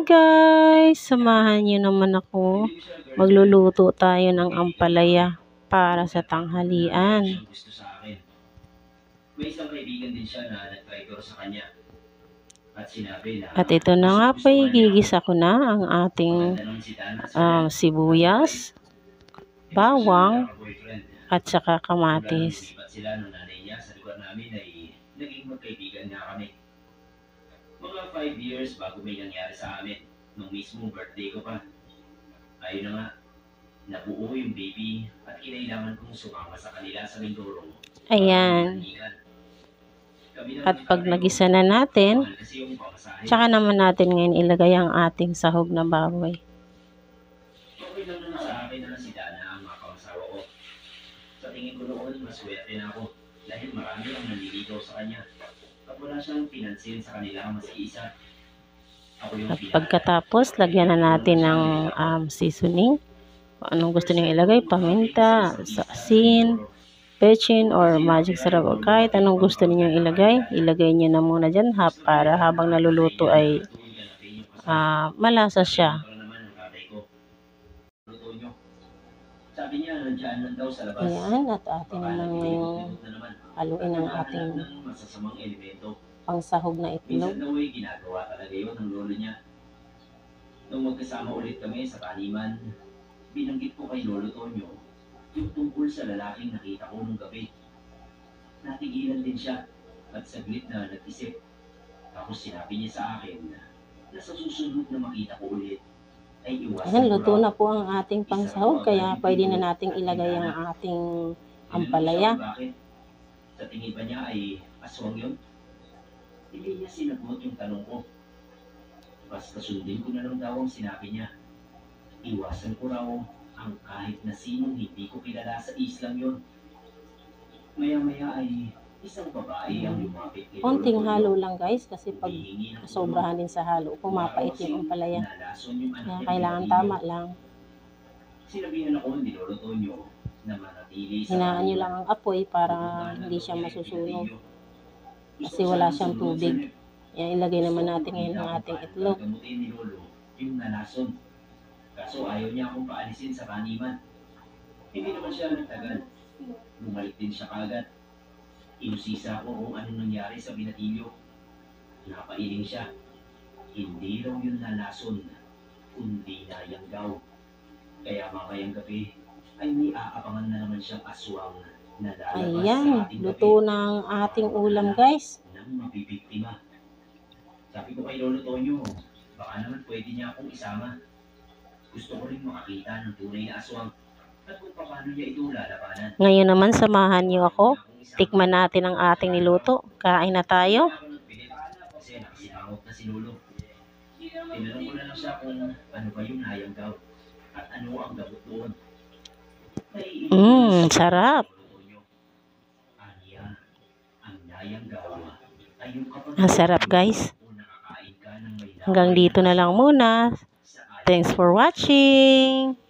guys! Samahan niyo naman ako. Magluluto tayo ng ampalaya para sa tanghalian. May isang kaibigan din siya na nag-traitor sa kanya. At sinabi na... At ito na nga po, gigisa ko na ang ating sibuyas, bawang, at saka kamatis. Sila ng nanay niya sa lugar namin ay naging magkaibigan nga kami. Mga 5 years bago may nangyari sa amin, nung mismo birthday ko pa. Ayun na nga, nabuo yung baby at kinailangan kong sumama sa kanila sa Mindoro. Ayan. At pag nagisa na natin, tsaka naman natin ngayon ilagay ang ating sahog na baboy. Okay lang naman sa akin na si Dana ang mga kasawa ko. Sa tingin ko noon, maswerte na ako dahil marami ang naliligaw sa kanya. At wala siyang pinansin sa kanila maski isa. At pagkatapos, lagyan na natin ng seasoning. Kung anong gusto niyo ilagay, paminta, asin, bechin, or magic sarap, or kahit anong gusto niyo ilagay. Ilagay niyo na muna dyan para habang naluluto ay malasa siya. Ayan, at atin naman ngayong haluin ang ating pangsahog na itlog. Minsan daw ay ginagawa talaga yun ng lolo niya. Nung magkasama ulit kami sa taniman, binanggit ko kay Lolo Tonyo yung tungkol sa lalaking nakita ko nung gabi. Natigilan din siya at saglit na nag-isip. Tapos sinabi niya sa akin na sa susunod na makita ko ulit ay iwasan. Ayan, luto na po ang ating pangsahog, kaya pwede na nating ilagay ang ating ampalaya. Sa tingin pa niya ay aswang yun? Hindi niya sinagot yung tanong ko. Basta sundin ko na lang daw ang sinabi niya. Iwasan ko raw ang kahit na sinong hindi ko kilala sa islang yun. Maya-maya ay isang babae ang lumapit kay Lolo. Konting halo lang guys, kasi pag sobrahan din sa halo, pumapait yung ampalaya. Kaya kailangan tama lang. Sinabihan ako ni Lolo Tonyo na manatili sa... Hinaan nyo lang ang apoy para hindi siya masusunog. Kasi wala siyang tubig. Yan, ilagay naman natin ngayon ang ating itlog. Gamutin ni Lolo yung nalason. Kaso ayaw niya akong paalisin sa taniman. Hindi naman siya nagtagal. Bumalik din siya kagad. Inusisa ko kung anong nangyari sa binatilyo. Napailing siya. Hindi raw yun nalason, kundi nayanggaw. Kaya mamayang gabi ay may aabangan na naman siyang aswang na lalabas. Ayan, luto na ang ating ulam guys. Nang mabibiktima. Sabi ko kay Lolo Tonyo, baka naman pwede niya akong isama. Gusto ko rin makakita ng tunay na aswang at kung paano niya ito lalabanan. Ngayon naman, samahan niyo ako. Tikman natin ang ating niluto. Kain na tayo. Kasi nakasimangot na si Lolo. Tinanong ko na lang siya kung ano ba yung nayanggaw at ano ang gamot doon. Sarap. Ang sarap guys. Hanggang dito na lang muna. Thanks for watching.